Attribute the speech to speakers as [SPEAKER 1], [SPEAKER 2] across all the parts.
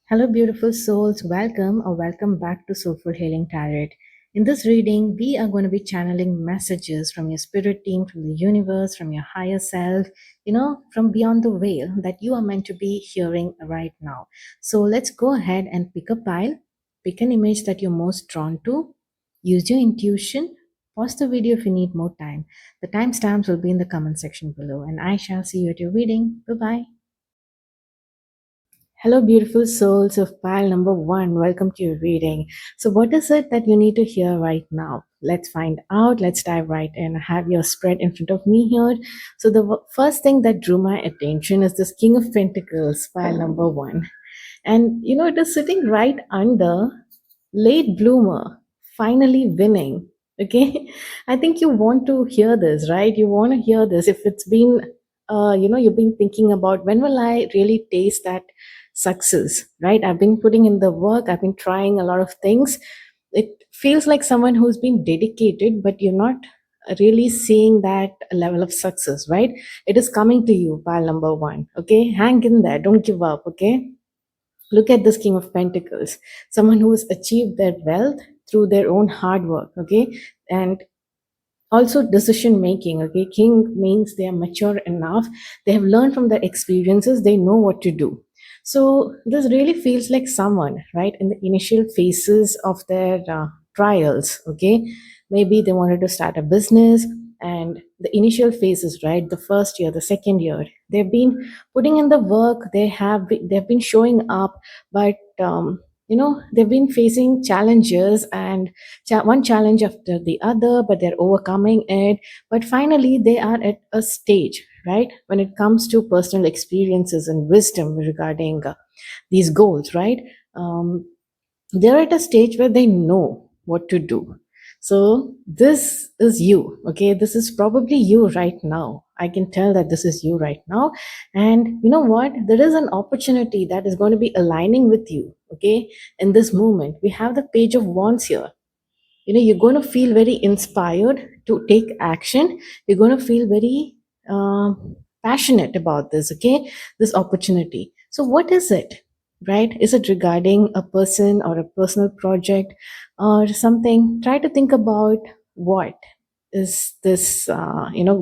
[SPEAKER 1] Hello, beautiful souls. Welcome or welcome back to Soulful Healing Tarot. In this reading, we are going to be channeling messages from your spirit team, from the universe, from your higher self, from beyond the veil that you are meant to be hearing right now. So let's go ahead and pick a pile, pick an image that you're most drawn to, use your intuition. Pause the video if you need more time. The timestamps will be in the comment section below, and I shall see you at your reading. Bye bye. Hello, beautiful souls of pile number one. Welcome to your reading. So, what is it that you need to hear right now? Let's find out. Let's dive right in. I have your spread in front of me here. So, the first thing that drew my attention is this King of Pentacles, pile number one. And it is sitting right under late bloomer, finally winning. Okay, I think you want to hear this, right? You want to hear this. If it's been, you've been thinking about when will I really taste that success, right? I've been putting in the work, I've been trying a lot of things. It feels like someone who's been dedicated, but you're not really seeing that level of success, right? It is coming to you, pile number one. Okay, hang in there, don't give up. Okay, look at this King of Pentacles, someone who has achieved their wealth through their own hard work. Okay, and also decision making. Okay, king means they are mature enough, they have learned from their experiences, they know what to do. So this really feels like someone, right, in the initial phases of their trials. Okay, maybe they wanted to start a business, and the initial phases, right, the first year, the second year, they've been putting in the work, they've been showing up, but they've been facing challenges, and one challenge after the other, but they're overcoming it. But finally, they are at a stage, right, when it comes to personal experiences and wisdom regarding these goals, right? They're at a stage where they know what to do. So, this is you, okay? This is probably you right now. I can tell that this is you right now. And you know what? There is an opportunity that is going to be aligning with you, okay? In this moment, we have the Page of Wands here. You're going to feel very inspired to take action. You're going to feel very passionate about this, okay, this opportunity. So what is it, right? Is it regarding a person or a personal project or something? Try to think about what is this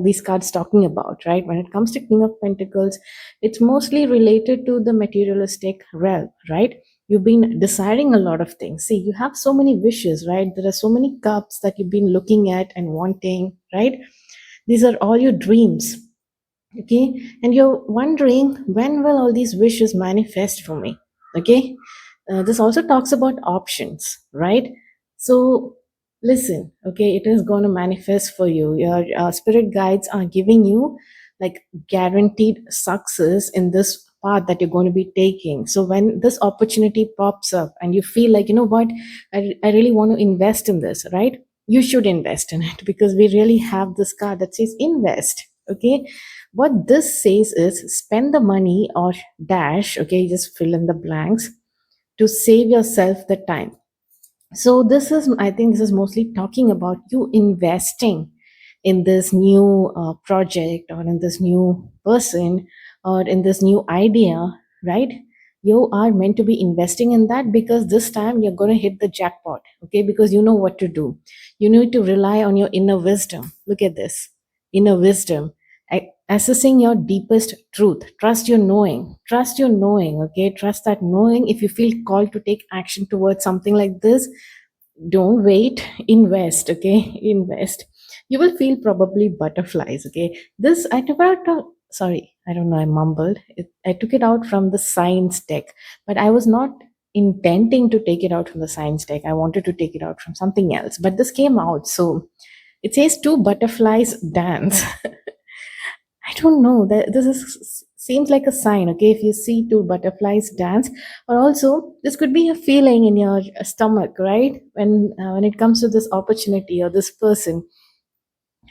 [SPEAKER 1] these cards talking about, right? When it comes to King of Pentacles, it's mostly related to the materialistic realm, right? You've been desiring a lot of things. See, you have so many wishes, right? There are so many cups that you've been looking at and wanting, right? These are all your dreams, okay? And you're wondering, when will all these wishes manifest for me? Okay, this also talks about options, right? So listen, okay, it is going to manifest for you. Your spirit guides are giving you like guaranteed success in this path that you're going to be taking. So when this opportunity pops up and you feel like, you know what, I really want to invest in this, right? You should invest in it, because we really have this card that says invest. Okay, what this says is spend the money or dash, okay, just fill in the blanks to save yourself the time. So this is, I think this is mostly talking about you investing in this new project, or in this new person, or in this new idea, right? You are meant to be investing in that, because this time you're going to hit the jackpot, okay? Because you know what to do. You need to rely on your inner wisdom. Look at this, inner wisdom. Assessing your deepest truth. Trust your knowing. Trust your knowing, okay? Trust that knowing. If you feel called to take action towards something like this, don't wait, invest. Okay, invest. You will feel probably butterflies. Okay, this I took out, sorry, I don't know, I mumbled it, I took it out from the science deck, but I was not intending to take it out from the science deck. I wanted to take it out from something else, but this came out. So it says two butterflies dance. I don't know. This is seems like a sign. Okay, if you see two butterflies dance, or also this could be a feeling in your stomach, right? When it comes to this opportunity or this person,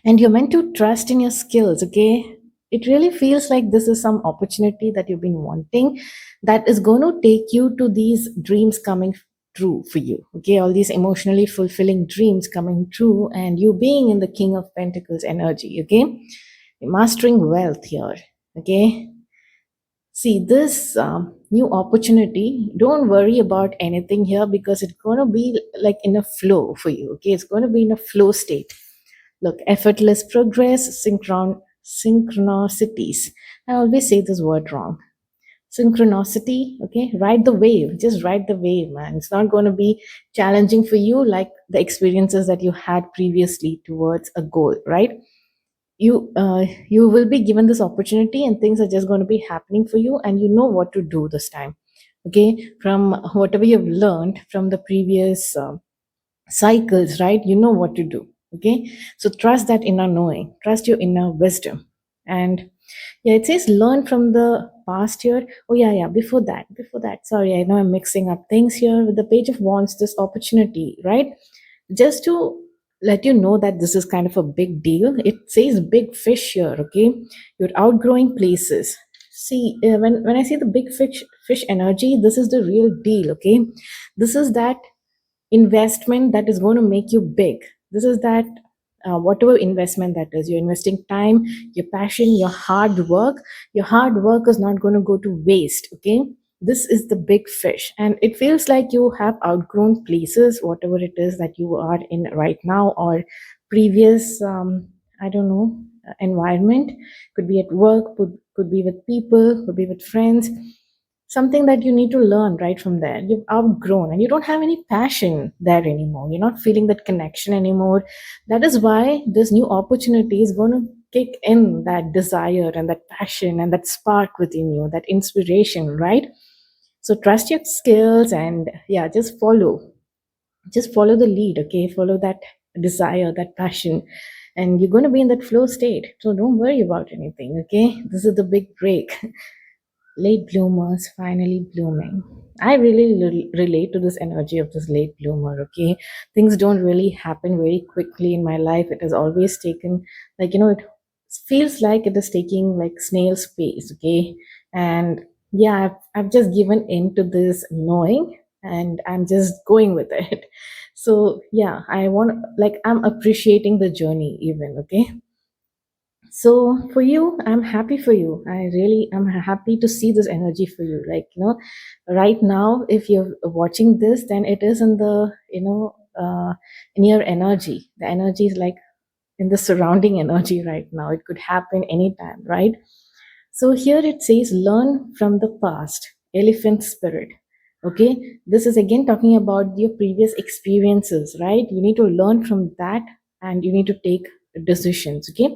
[SPEAKER 1] and you're meant to trust in your skills. Okay, it really feels like this is some opportunity that you've been wanting, that is going to take you to these dreams coming true for you. Okay, all these emotionally fulfilling dreams coming true, and you being in the King of Pentacles energy. Okay, mastering wealth here. Okay, see this new opportunity. Don't worry about anything here because it's going to be like in a flow for you. Okay, it's going to be in a flow state. Look, effortless progress, synchronicities. I always say this word wrong. Synchronicity. Okay, ride the wave. Just ride the wave, man. It's not going to be challenging for you like the experiences that you had previously towards a goal, right? You will be given this opportunity and things are just going to be happening for you, and you know what to do this time. Okay, from whatever you've learned from the previous cycles, right? You know what to do. Okay, so trust that inner knowing, trust your inner wisdom. And yeah, it says learn from the past here. Oh yeah, before that, sorry, I know I'm mixing up things here. With the page of wands, this opportunity, right? Just to let you know that this is kind of a big deal. It says big fish here. Okay, you're outgrowing places. See, when I see the big fish energy, this is the real deal. Okay, this is that investment that is going to make you big. This is that whatever investment that is, you're investing time, your passion, your hard work is not going to go to waste. Okay, this is the big fish, and it feels like you have outgrown places, whatever it is that you are in right now, or previous I don't know, environment. Could be at work, could be with people, could be with friends. Something that you need to learn right from there. You've outgrown and you don't have any passion there anymore. You're not feeling that connection anymore. That is why this new opportunity is going to kick in that desire and that passion and that spark within you, that inspiration, right? So trust your skills and yeah, just follow the lead. Okay, follow that desire, that passion, and you're going to be in that flow state. So don't worry about anything. Okay, this is the big break. Late bloomers finally blooming. I really relate to this energy of this late bloomer. Okay, things don't really happen very quickly in my life. It has always taken, like, it feels like it is taking like snail's pace. Okay, and yeah, I've just given in to this knowing, and I'm just going with it. So yeah, I want, like, I'm appreciating the journey even. Okay, so for you, I'm happy for you. I really am happy to see this energy for you. Like, right now, if you're watching this, then it is in the, in your energy. The energy is like in the surrounding energy right now. It could happen anytime, right? So here it says, learn from the past, elephant spirit. Okay, this is again talking about your previous experiences, right? You need to learn from that and you need to take decisions. Okay,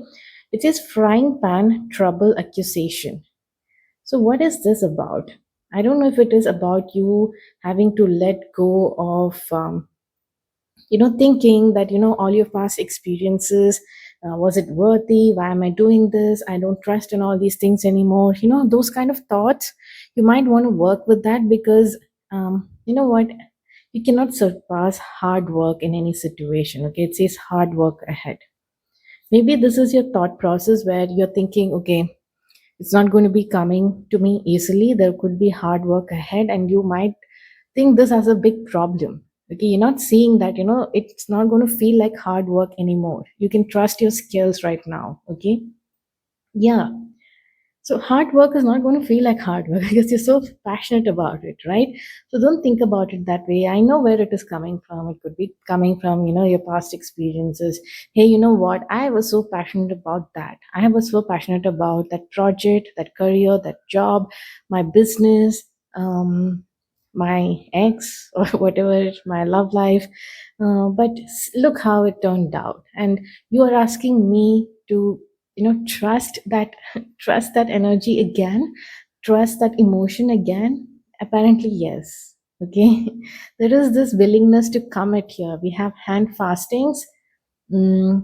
[SPEAKER 1] it says frying pan trouble accusation. So, what is this about? I don't know if it is about you having to let go of thinking that all your past experiences, was it worthy, why am I doing this, I don't trust in all these things anymore, those kind of thoughts. You might want to work with that because you know what, you cannot surpass hard work in any situation. Okay, it says hard work ahead. Maybe this is your thought process where you're thinking, okay, it's not going to be coming to me easily. There could be hard work ahead, and you might think this as a big problem. Okay, you're not seeing that, it's not going to feel like hard work anymore. You can trust your skills right now. Okay, yeah. So hard work is not going to feel like hard work because you're so passionate about it, right? So don't think about it that way. I know where it is coming from. It could be coming from, your past experiences. Hey, you know what? I was so passionate about that. I was so passionate about that project, that career, that job, my business, my ex, or whatever, my love life. But look how it turned out. And you are asking me to, trust that trust that energy again, trust that emotion again. Apparently yes. Okay, there is this willingness to commit here. We have hand fastings. The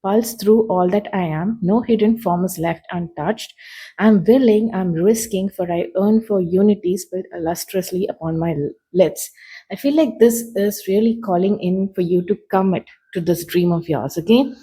[SPEAKER 1] pulse through all that I am. No hidden form is left untouched. I'm willing, I'm risking, for I earn for unity spilled illustriously upon my lips. I feel like this is really calling in for you to commit to this dream of yours. Okay,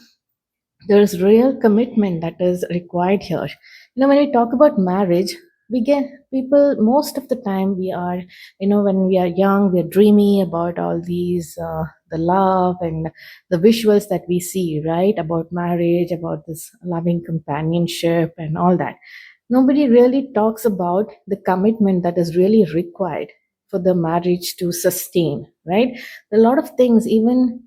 [SPEAKER 1] there's real commitment that is required here. When we talk about marriage, we get people, most of the time we are, when we are young, we're dreamy about all these, the love and the visuals that we see, right? About marriage, about this loving companionship and all that. Nobody really talks about the commitment that is really required for the marriage to sustain, right? A lot of things, even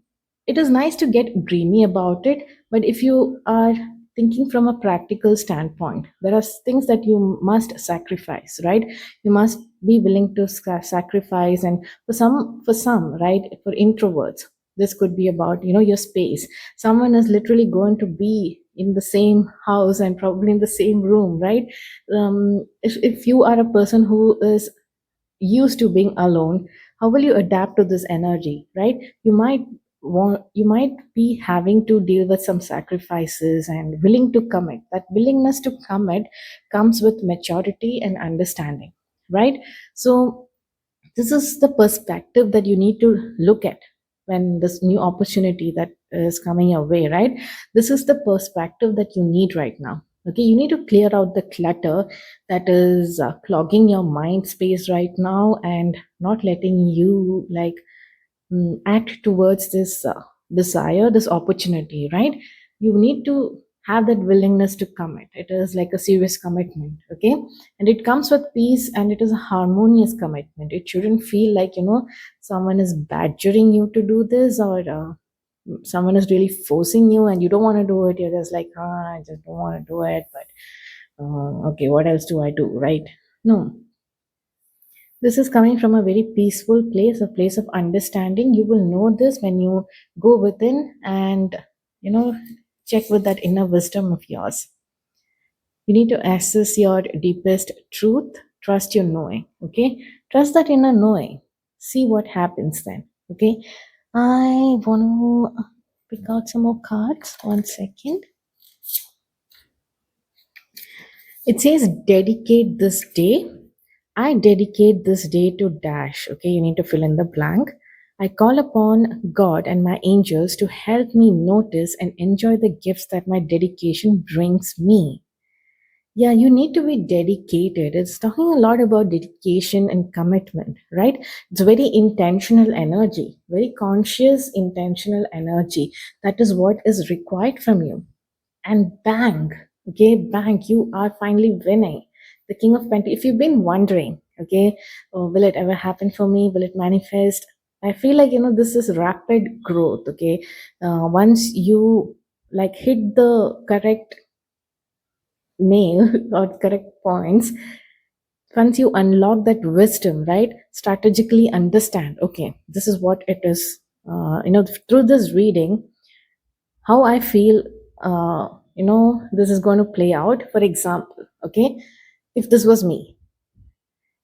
[SPEAKER 1] it is nice to get dreamy about it, but if you are thinking from a practical standpoint, there are things that you must sacrifice, right? You must be willing to sacrifice. And for some, right, for introverts, this could be about, your space. Someone is literally going to be in the same house and probably in the same room, right? If you are a person who is used to being alone, how will you adapt to this energy, right? You might be having to deal with some sacrifices and willing to commit. That willingness to commit comes with maturity and understanding, right? So this is the perspective that you need to look at when this new opportunity that is coming your way, right? This is the perspective that you need right now. Okay, you need to clear out the clutter that is clogging your mind space right now and not letting you like act towards this desire, this opportunity, right? You need to have that willingness to commit. It is like a serious commitment, okay? And it comes with peace, and it is a harmonious commitment. It shouldn't feel like, someone is badgering you to do this, or someone is really forcing you and you don't want to do it. You're just like, I just don't want to do it, but okay, what else do I do, right? No, this is coming from a very peaceful place, a place of understanding. You will know this when you go within and, you know, check with that inner wisdom of yours. You need to access your deepest truth. Trust your knowing. Okay. Trust that inner knowing. See what happens then. Okay. I want to pick out some more cards. One second. It says dedicate this day. I dedicate this day to dash. Okay, you need to fill in the blank. I call upon God and my angels to help me notice and enjoy the gifts that my dedication brings me. Yeah, you need to be dedicated. It's talking a lot about dedication and commitment, right? It's very intentional energy, very conscious, intentional energy. That is what is required from you. And bang, okay, bang, you are finally winning. The King of Pentacles. If you've been wondering, okay, oh, will it ever happen for me? Will it manifest? I feel like, this is rapid growth, okay? Once you like hit the correct nail or correct points, once you unlock that wisdom, right, strategically understand, okay, this is what it is. Through this reading, how I feel, this is going to play out. For example, okay, if this was me,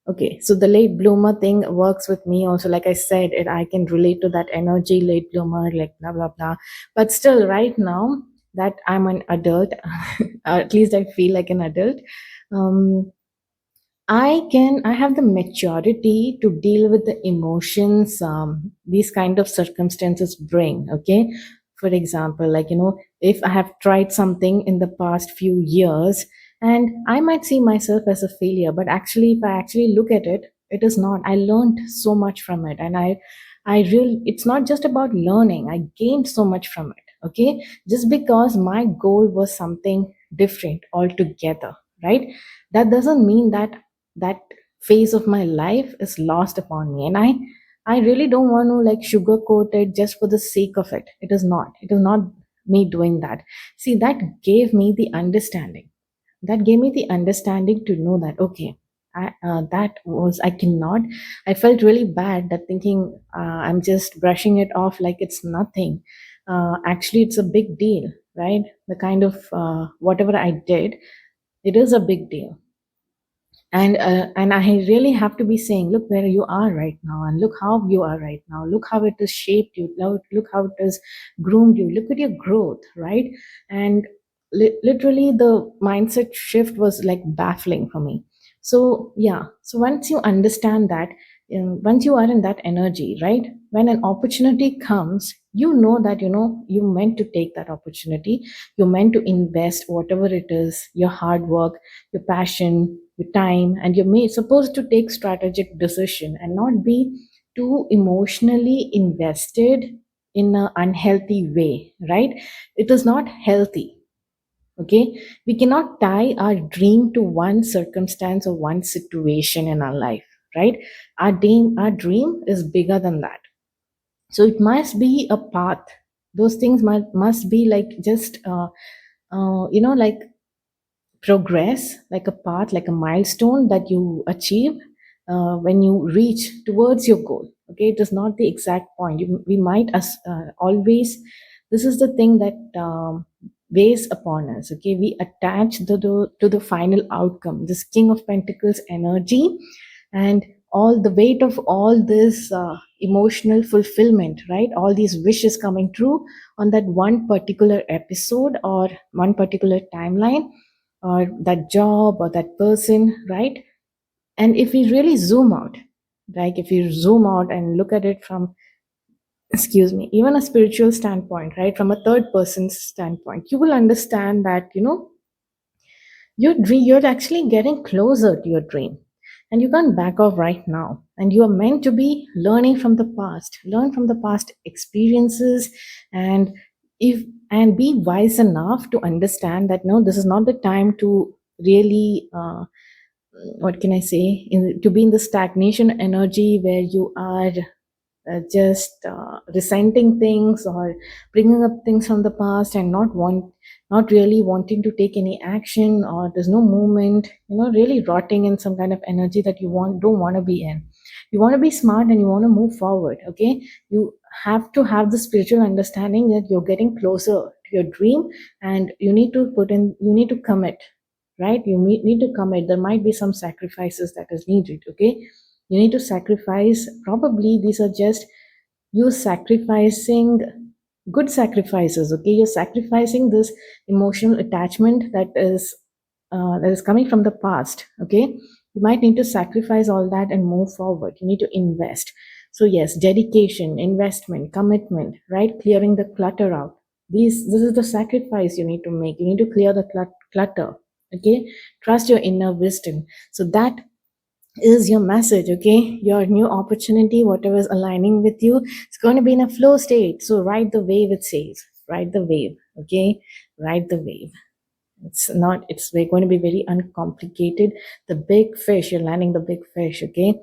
[SPEAKER 1] okay, so the late bloomer thing works with me also. Like I said, I can relate to that energy, late bloomer, like blah blah blah. But still, right now that I'm an adult, at least I feel like an adult. Um, I have the maturity to deal with the emotions these kind of circumstances bring. Okay. For example, like, if I have tried something in the past few years and I might see myself as a failure, but actually, if I actually look at it, it is not. I learned so much from it. And it's not just about learning. I gained so much from it. Okay. Just because my goal was something different altogether, right? That doesn't mean that phase of my life is lost upon me. And I really don't want to like sugarcoat it just for the sake of it. It is not me doing that. See, that gave me the understanding to know that, okay, I cannot. I felt really bad that thinking I'm just brushing it off like it's nothing. Actually, it's a big deal, right? The kind of whatever I did, it is a big deal. And I really have to be saying, look where you are right now, and look how you are right now, look how it has shaped you, look how it has groomed you, look at your growth, right? And literally the mindset shift was like baffling for me. So yeah, so once you understand that, once you are in that energy, right, when an opportunity comes, you know that, you meant to take that opportunity. You meant to invest whatever it is, your hard work, your passion, your time, and you're supposed to take strategic decision and not be too emotionally invested in an unhealthy way, right? It is not healthy. Okay, we cannot tie our dream to one circumstance or one situation in our life, right? Our dream is bigger than that. So it must be a path. Those things must be like just like progress, like a path, like a milestone that you achieve when you reach towards your goal. Okay, it is not the exact point. We might always. This is the thing that weighs upon us. Okay, we attach to the final outcome, this King of Pentacles energy, and all the weight of all this emotional fulfillment, right? All these wishes coming true on that one particular episode or one particular timeline or that job or that person, right? And if we really zoom out, like if you zoom out and look at it from, excuse me, even a spiritual standpoint, right, from a third person's standpoint, you will understand that, you're actually getting closer to your dream, and you can't back off right now. And you are meant to be learning from the past, learn from the past experiences, and if and be wise enough to understand that no, this is not the time to really what can I say, to be in the stagnation energy where you are just resenting things or bringing up things from the past and not really wanting to take any action, or there's no movement, really rotting in some kind of energy that you don't want to be in. You want to be smart and you want to move forward. Okay, you have to have the spiritual understanding that you're getting closer to your dream, and you need to commit, right? You need to commit. There might be some sacrifices that is needed. Okay, you need to sacrifice. Probably these are just you sacrificing good sacrifices. Okay, you're sacrificing this emotional attachment that is coming from the past. Okay, you might need to sacrifice all that and move forward. You need to invest. So yes, dedication, investment, commitment, right? Clearing the clutter out. This is the sacrifice you need to make. You need to clear the clutter. Okay, trust your inner wisdom. So that is your message. Okay, your new opportunity, whatever is aligning with you, it's going to be in a flow state. So ride the wave, it says. Ride the wave. Okay, ride the wave. It's going to be very uncomplicated. The big fish, you're landing the big fish. Okay,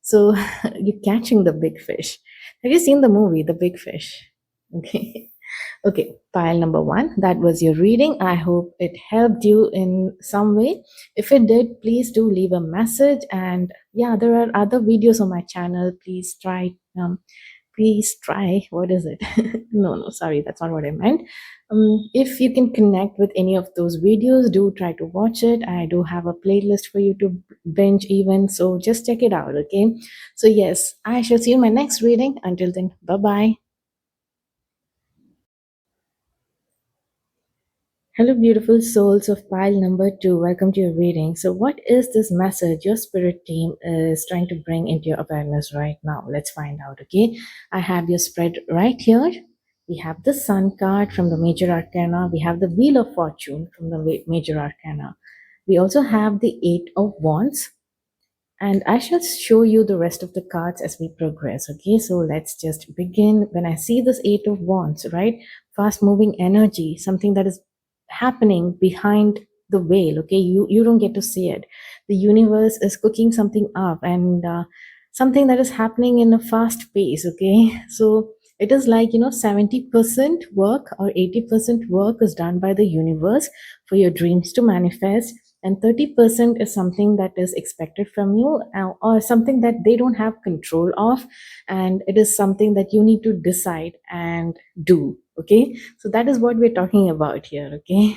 [SPEAKER 1] so you're catching the big fish. Have you seen the movie The Big Fish? Okay. Okay, pile number one. That was your reading. I hope it helped you in some way. If it did, please do leave a message. And yeah, there are other videos on my channel. Please try. What is it? No, sorry, that's not what I meant. If you can connect with any of those videos, do try to watch it. I do have a playlist for you to binge even. So just check it out. Okay. So yes, I shall see you in my next reading. Until then, bye bye. Hello, beautiful souls of pile number two. Welcome to your reading. So, what is this message your spirit team is trying to bring into your awareness right now? Let's find out. Okay, I have your spread right here. We have the Sun card from the Major Arcana. We have the Wheel of Fortune from the Major Arcana. We also have the Eight of Wands, and I shall show you the rest of the cards as we progress. Okay, so let's just begin. When I see this Eight of Wands, right? Fast moving energy, something that is happening behind the veil. Okay, you don't get to see it. The universe is cooking something up, and something that is happening in a fast pace. Okay, so it is like 70% work or 80% work is done by the universe for your dreams to manifest, and 30% is something that is expected from you, or something that they don't have control of, and it is something that you need to decide and do. Okay, so that is what we're talking about here. Okay,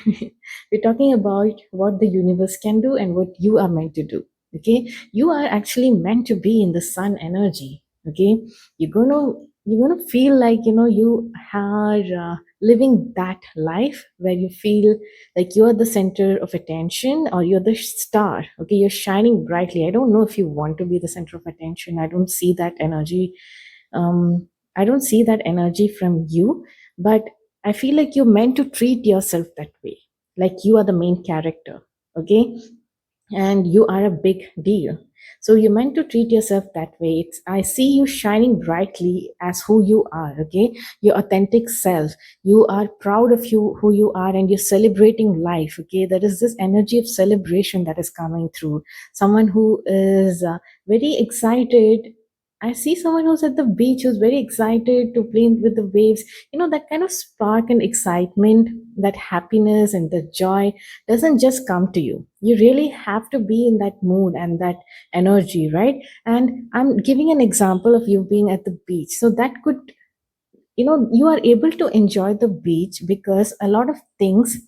[SPEAKER 1] we're talking about what the universe can do and what you are meant to do. Okay, you are actually meant to be in the sun energy. Okay, you're gonna feel like you are living that life where you feel like you're the center of attention, or you're the star. Okay, you're shining brightly. I don't know if you want to be the center of attention. I don't see that energy. I don't see that energy from you, but I feel like you're meant to treat yourself that way, like you are the main character. Okay, and you are a big deal. So you're meant to treat yourself that way. I see you shining brightly as who you are, okay? Your authentic self. You are proud of you, who you are, and you're celebrating life, okay? There is this energy of celebration that is coming through. Someone who is very excited. I see someone who's at the beach who's very excited to play with the waves. That kind of spark and excitement, that happiness and the joy doesn't just come to you. You really have to be in that mood and that energy, right? And I'm giving an example of you being at the beach. So that could, you are able to enjoy the beach because a lot of things,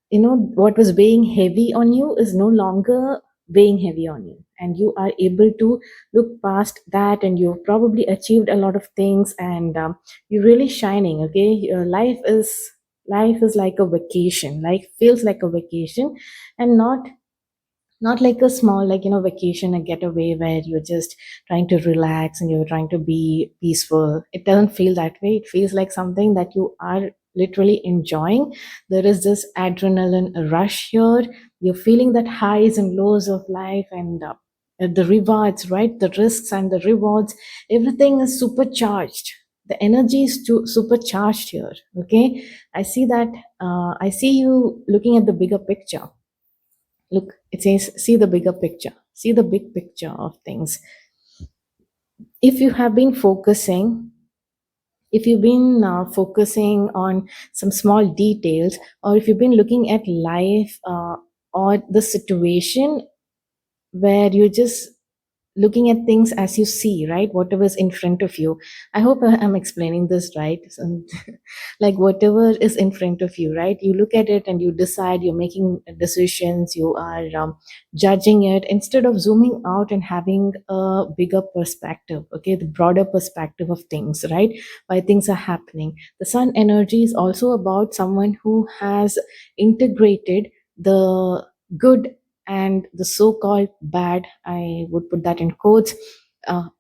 [SPEAKER 1] what was weighing heavy on you is no longer weighing heavy on you. And you are able to look past that, and you've probably achieved a lot of things, and you're really shining, okay? Your life is like a vacation. Life feels like a vacation, and not like a small, like, vacation, a getaway where you're just trying to relax and you're trying to be peaceful. It doesn't feel that way. It feels like something that you are literally enjoying. There is this adrenaline rush here. You're feeling that highs and lows of life, and the rewards, right? The risks and the rewards, everything is supercharged. The energy is supercharged here, okay? I see that. I see you looking at the bigger picture. Look, it says, see the bigger picture, see the big picture of things. If you have been focusing, if you've been focusing on some small details, or if you've been looking at life or the situation where you're just looking at things as you see, right? Whatever's in front of you. I hope I'm explaining this right. So, like, whatever is in front of you, right? You look at it and you decide, you're making decisions, you are judging it instead of zooming out and having a bigger perspective, okay? The broader perspective of things, right? Why things are happening. The sun energy is also about someone who has integrated the good and the so-called bad, I would put that in quotes,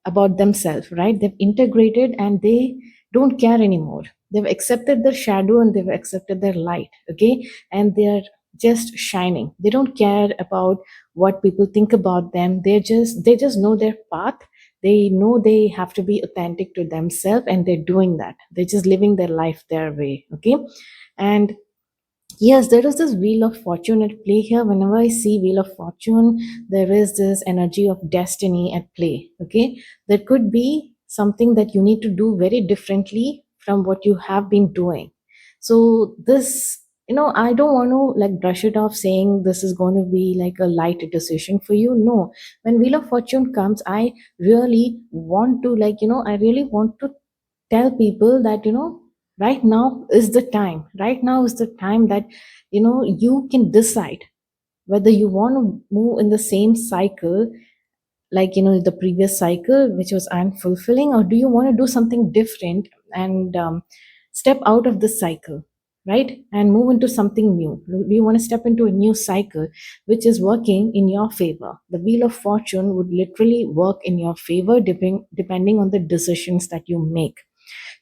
[SPEAKER 1] about themselves, right? They've integrated and they don't care anymore. They've accepted their shadow and they've accepted their light, okay? And they're just shining. They don't care about what people think about them. They just know their path. They know they have to be authentic to themselves, and they're doing that. They're just living their life their way, okay? And yes, there is this wheel of fortune at play here. Whenever I see wheel of fortune, there is this energy of destiny at play. Okay, there could be something that you need to do very differently from what you have been doing. So this, I don't want to like brush it off saying this is going to be like a light decision for you. No, when wheel of fortune comes, I really want to, like, I really want to tell people that, right now is the time. Right now is the time that, you can decide whether you want to move in the same cycle, like, the previous cycle which was unfulfilling, or do you want to do something different and step out of this cycle, right, and move into something new. Do you want to step into a new cycle which is working in your favor? The wheel of fortune would literally work in your favor, depending on the decisions that you make.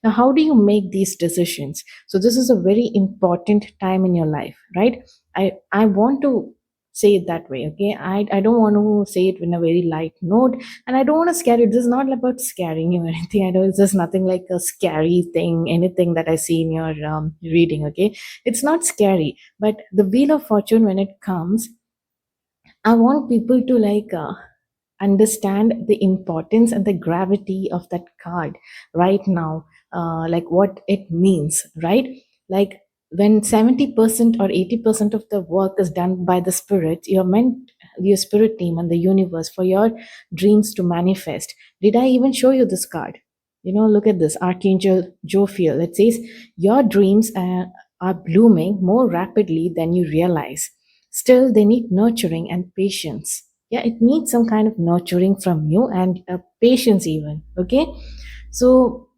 [SPEAKER 1] Now, how do you make these decisions? So this is a very important time in your life, right? I want to say it that way, okay? I don't want to say it in a very light note, and I don't want to scare you. This is not about scaring you or anything. I know it's just nothing like a scary thing, anything that I see in your reading, okay? It's not scary, but the wheel of fortune, when it comes, I want people to like understand the importance and the gravity of that card right now, like what it means, right? Like, when 70% or 80% of the work is done by the spirit, you're meant, your spirit team and the universe, for your dreams to manifest. Did I even show you this card? Look at this, Archangel Jophiel. It says your dreams are blooming more rapidly than you realize. Still, they need nurturing and patience. Yeah, it needs some kind of nurturing from you, and patience even, okay? So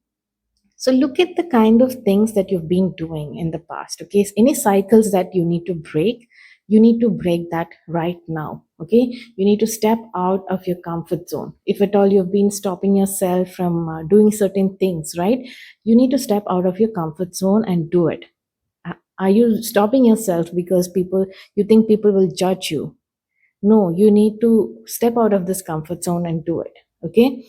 [SPEAKER 1] so look at the kind of things that you've been doing in the past, okay? Any cycles that you need to break, you need to break that right now, okay? You need to step out of your comfort zone. If at all you've been stopping yourself from doing certain things, right, you need to step out of your comfort zone and do it. Are you stopping yourself because you think people will judge you? No, you need to step out of this comfort zone and do it. Okay.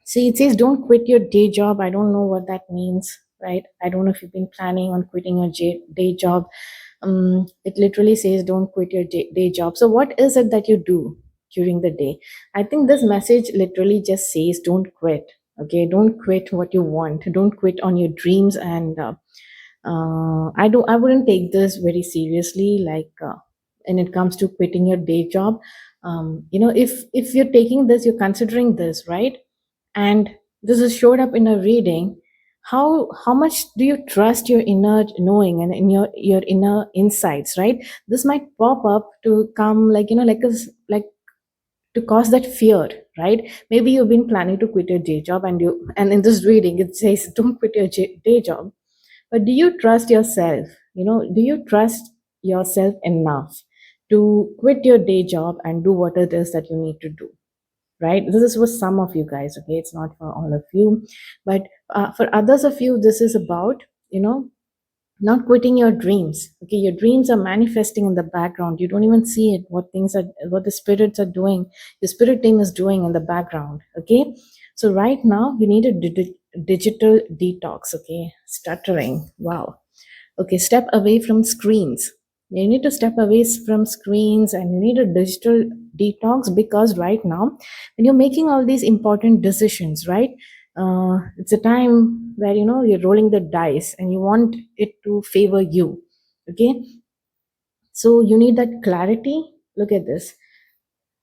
[SPEAKER 1] See, it says don't quit your day job. I don't know what that means, right? I don't know if you've been planning on quitting your day job. It literally says don't quit your day job. So, what is it that you do during the day? I think this message literally just says don't quit. Okay, don't quit what you want. Don't quit on your dreams. And I wouldn't take this very seriously. Like, when it comes to quitting your day job, if you're taking this, you're considering this, right? And this is showed up in a reading. How much do you trust your inner knowing and in your inner insights, right? This might pop up to come, like, like to cause that fear, right? Maybe you've been planning to quit your day job, and in this reading it says don't quit your day job. But do you trust yourself? Do you trust yourself enough to quit your day job and do what it is that you need to do? Right, this is for some of you guys, okay? It's not for all of you. But for others of you, this is about, not quitting your dreams. Okay, your dreams are manifesting in the background. You don't even see it, what the spirits are doing, the spirit team is doing in the background. Okay, so right now you need a digital detox. Okay, stuttering, wow. Okay, step away from screens. You need to step away from screens, and you need a digital detox, because right now, when you're making all these important decisions, right? It's a time where you're rolling the dice and you want it to favor you. Okay, so you need that clarity. Look at this: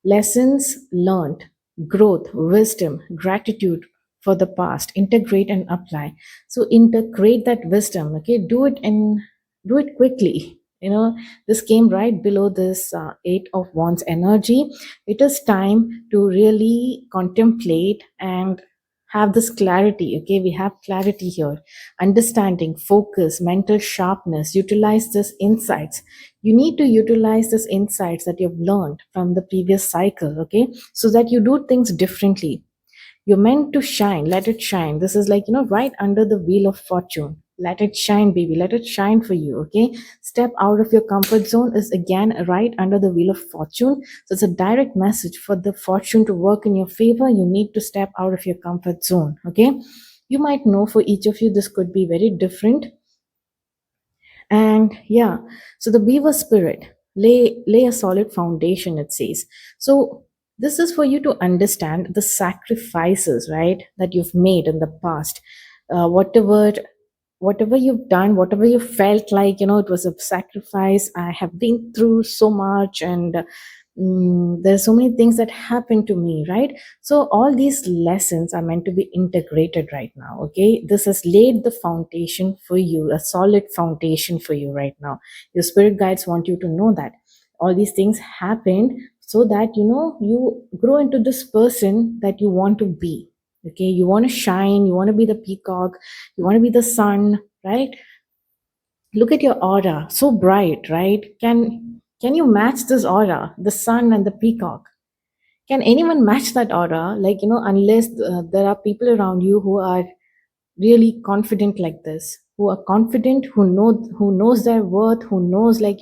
[SPEAKER 1] lessons learned, growth, wisdom, gratitude for the past. Integrate and apply. So integrate that wisdom. Okay, do it quickly. This came right below this Eight of Wands energy. It is time to really contemplate and have this clarity. Okay, we have clarity here, understanding, focus, mental sharpness. Utilize this insights. You need to utilize this insights that you've learned from the previous cycle, okay, so that you do things differently. You're meant to shine. Let it shine. This is like, right under the wheel of fortune. Let it shine, baby. Let it shine for you. Okay. Step out of your comfort zone is again right under the wheel of fortune. So it's a direct message for the fortune to work in your favor. You need to step out of your comfort zone. Okay. You might know for each of you, this could be very different. And yeah, so the beaver spirit, lay a solid foundation, it says. So this is for you to understand the sacrifices, right, that you've made in the past. Whatever you've done, whatever you felt like, it was a sacrifice. I have been through so much, and there's so many things that happened to me, right? So all these lessons are meant to be integrated right now. Okay, this has laid the foundation for you, a solid foundation for you right now. Your spirit guides want you to know that all these things happened so that you grow into this person that you want to be. Okay, you want to shine, you want to be the peacock, you want to be the sun, right? Look at your aura, so bright, right? Can you match this aura, the sun and the peacock? Can anyone match that aura? Like, unless there are people around you who are really confident like this, who are confident, who knows their worth, who knows, like,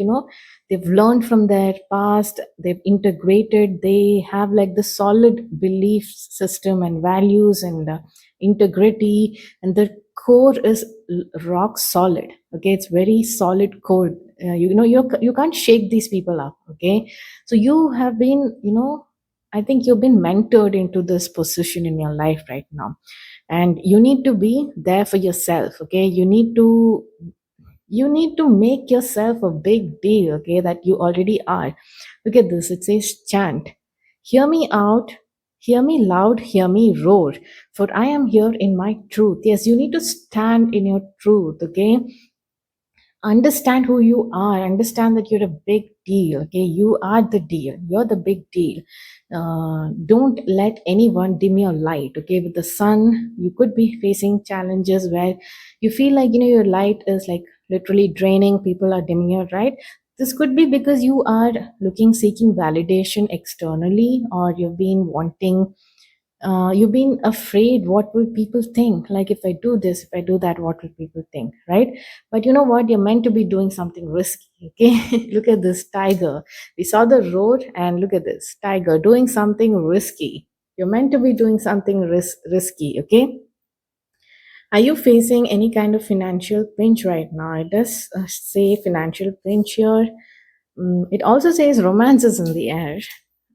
[SPEAKER 1] they've learned from their past, they've integrated, they have like the solid belief system and values and integrity, and the core is rock solid. Okay, it's very solid core. You can't shake these people up. Okay, so you have been, I think you've been mentored into this position in your life right now, and you need to be there for yourself. Okay, you need to make yourself a big deal. Okay, that you already are. Look at this, it says chant, hear me out, hear me loud, hear me roar, for I am here in my truth. Yes, you need to stand in your truth. Okay, understand who you are, understand that you're a big deal. Okay, you are the deal, you're the big deal. Don't let anyone dim your light. Okay, with the sun you could be facing challenges where you feel like your light is like literally draining, people are dimming your light. This could be because you are seeking validation externally, or you've been wanting You've been afraid what will people think, like if I do this, if I do that, what will people think, right? But you know what, you're meant to be doing something risky, okay? Look at this tiger. We saw the road, and look at this tiger doing something risky. You're meant to be doing something risky, okay? Are you facing any kind of financial pinch right now? It does say financial pinch here. It also says romance is in the air.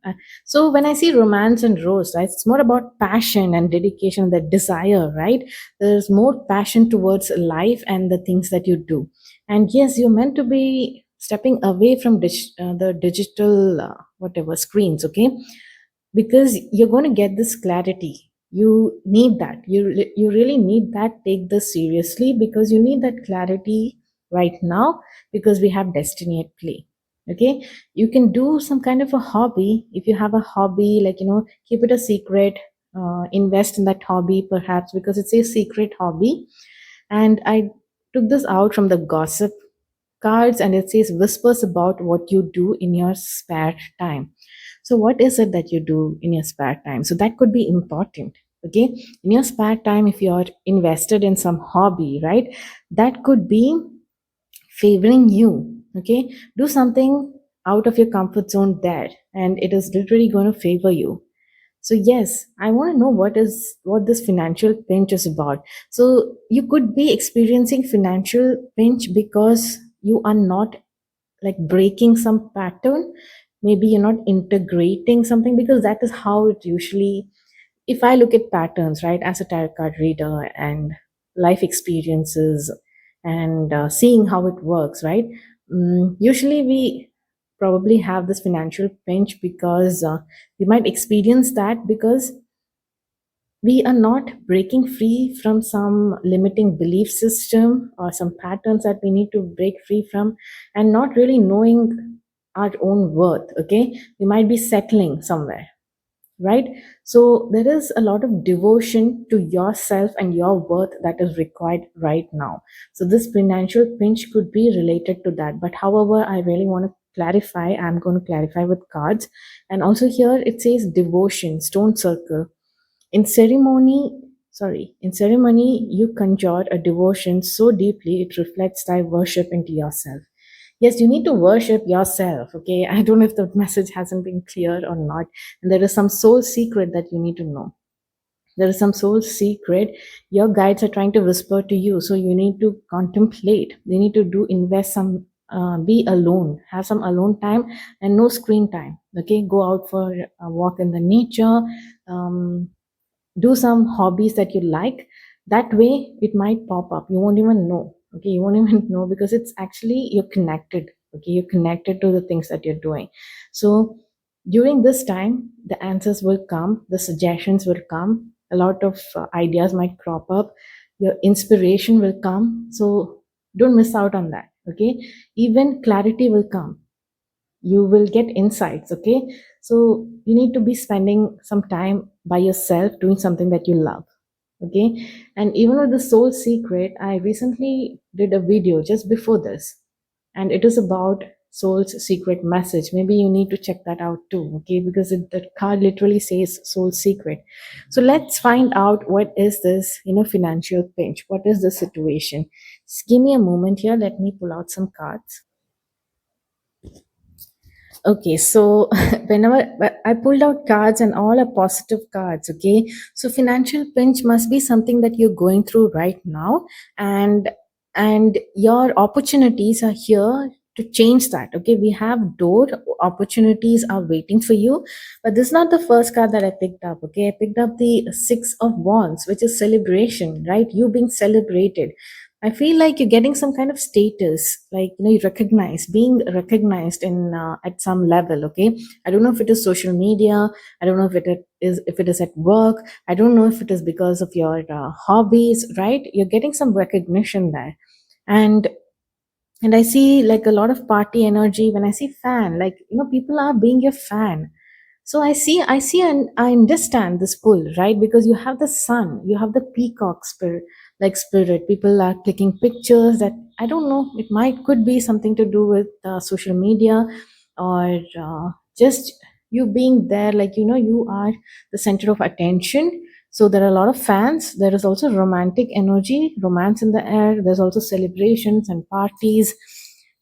[SPEAKER 1] Uh, so when I see romance and rose, right, it's more about passion and dedication, the desire, right? There's more passion towards life and the things that you do. And yes, you're meant to be stepping away from the digital, whatever, screens, okay? Because you're going to get this clarity. You need that. You really need that. Take this seriously, because you need that clarity right now, because we have destiny at play. Okay, you can do some kind of a hobby. If you have a hobby, like, keep it a secret. Invest in that hobby perhaps, because it's a secret hobby. And I took this out from the gossip cards, and it says whispers about what you do in your spare time. So what is it that you do in your spare time? So that could be important. Okay, in your spare time, if you're invested in some hobby, right, that could be favoring you. Okay, do something out of your comfort zone there, and it is literally going to favor you. So yes, I want to know what this financial pinch is about. So you could be experiencing financial pinch because you are not like breaking some pattern. Maybe you're not integrating something, because that is how it usually, if I look at patterns, right, as a tarot card reader and life experiences, and seeing how it works, right, usually we probably have this financial pinch because we might experience that because we are not breaking free from some limiting belief system or some patterns that we need to break free from, and not really knowing our own worth. Okay, we might be settling somewhere, right? So there is a lot of devotion to yourself and your worth that is required right now. So this financial pinch could be related to that. But however, I really want to clarify. I'm going to clarify with cards. And also here it says devotion, stone circle. In ceremony, in ceremony, you conjure a devotion so deeply it reflects thy worship into yourself. Yes, you need to worship yourself. Okay, I don't know if the message hasn't been clear or not. And there is some soul secret that you need to know. There is some soul secret your guides are trying to whisper to you. So you need to contemplate. They need to do invest some. Be alone, have some alone time, and no screen time. Okay, go out for a walk in the nature. Um, do some hobbies that you like. That way it might pop up, you won't even know. Okay, you won't even know, because it's actually you're connected. Okay, you're connected to the things that you're doing. So during this time the answers will come, the suggestions will come, a lot of ideas might crop up, your inspiration will come. So don't miss out on that. Okay, even clarity will come, you will get insights. Okay, so you need to be spending some time by yourself doing something that you love. Okay, and even with the soul secret, I recently did a video just before this, and it is about soul's secret message. Maybe you need to check that out too. Okay, because the card literally says soul secret. So let's find out, what is this financial pinch, what is the situation. Just give me a moment here, let me pull out some cards. Okay, so whenever I pulled out cards, and all are positive cards, okay? So financial pinch must be something that you're going through right now, and your opportunities are here to change that. Okay, we have door opportunities are waiting for you, but this is not the first card that I picked up. Okay, I picked up the Six of Wands, which is celebration, right? You being celebrated. I feel like you're getting some kind of status, like you recognize, being recognized in at some level. Okay, I don't know if it is social media. I don't know if it is at work. I don't know if it is because of your hobbies. Right, you're getting some recognition there, and I see like a lot of party energy. When I see fan, like people are being your fan. So I see and I understand this pull, right? Because you have the sun, you have the peacock spirit, like spirit. People are clicking pictures that, I don't know, could be something to do with social media, or just you being there, like you are the center of attention. So there are a lot of fans. There is also romantic energy, romance in the air. There's also celebrations and parties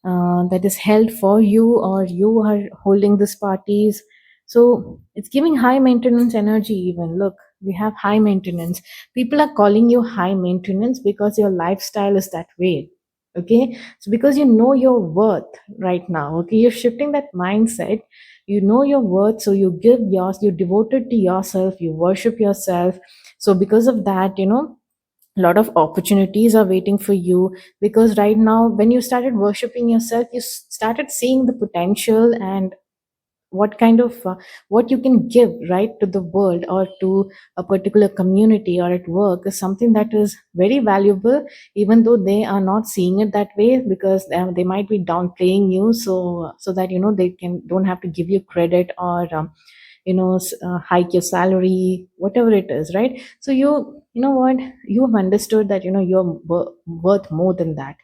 [SPEAKER 1] that is held for you, or you are holding these parties. So it's giving high maintenance energy. Even look, we have high maintenance. People are calling you high maintenance because your lifestyle is that way. Okay, so because you know your worth right now. Okay, you're shifting that mindset. You know your worth, so you give yours, you devoted to yourself, you worship yourself. So because of that, a lot of opportunities are waiting for you, because right now when you started worshiping yourself, you started seeing the potential, and what kind of what you can give right to the world or to a particular community or at work is something that is very valuable, even though they are not seeing it that way, because they might be downplaying you, so that they can don't have to give you credit, or hike your salary, whatever it is, right? So you know what, you have understood that you're worth more than that.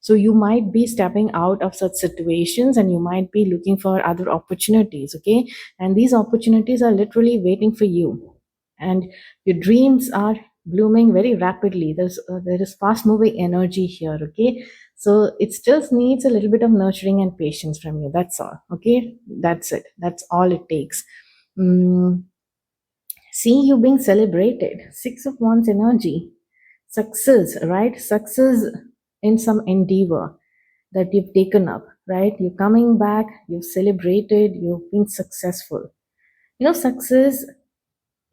[SPEAKER 1] So you might be stepping out of such situations, and you might be looking for other opportunities. Okay, and these opportunities are literally waiting for you, and your dreams are blooming very rapidly. There is fast moving energy here. Okay, so it still needs a little bit of nurturing and patience from you. That's all. Okay, that's it. That's all it takes. Mm, See you being celebrated. Six of Wands energy. Success, right? Success in some endeavor that you've taken up, right? You're coming back, you've celebrated, you've been successful. Success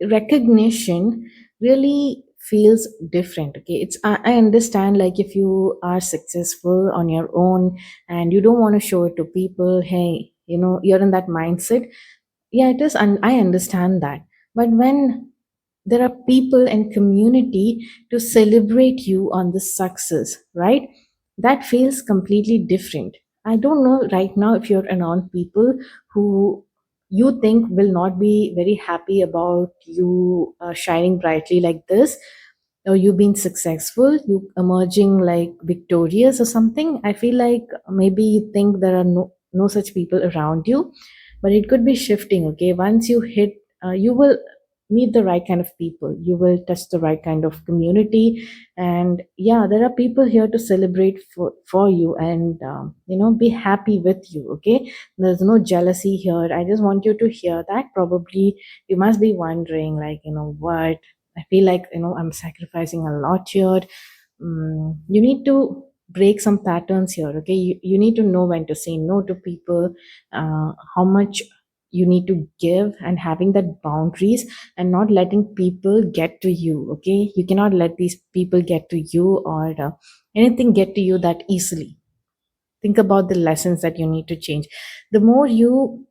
[SPEAKER 1] recognition really feels different. Okay, I understand, like if you are successful on your own and you don't want to show it to people, hey, you're in that mindset. Yeah, it is, and I understand that. But when there are people and community to celebrate you on this success, right, that feels completely different. I don't know right now if you're around people who you think will not be very happy about you shining brightly like this, or you being successful, you emerging like victorious or something. I feel like maybe you think there are no such people around you, but it could be shifting. Okay, once you hit, you will meet the right kind of people, you will touch the right kind of community, and yeah, there are people here to celebrate for you, and be happy with you. Okay, there's no jealousy here. I just want you to hear that. Probably you must be wondering, like, what, I feel like, I'm sacrificing a lot here. You need to break some patterns here. Okay, you need to know when to say no to people, how much you need to give, and having that boundaries, and not letting people get to you. Okay, you cannot let these people get to you, or anything get to you that easily. Think about the lessons that you need to change. The more you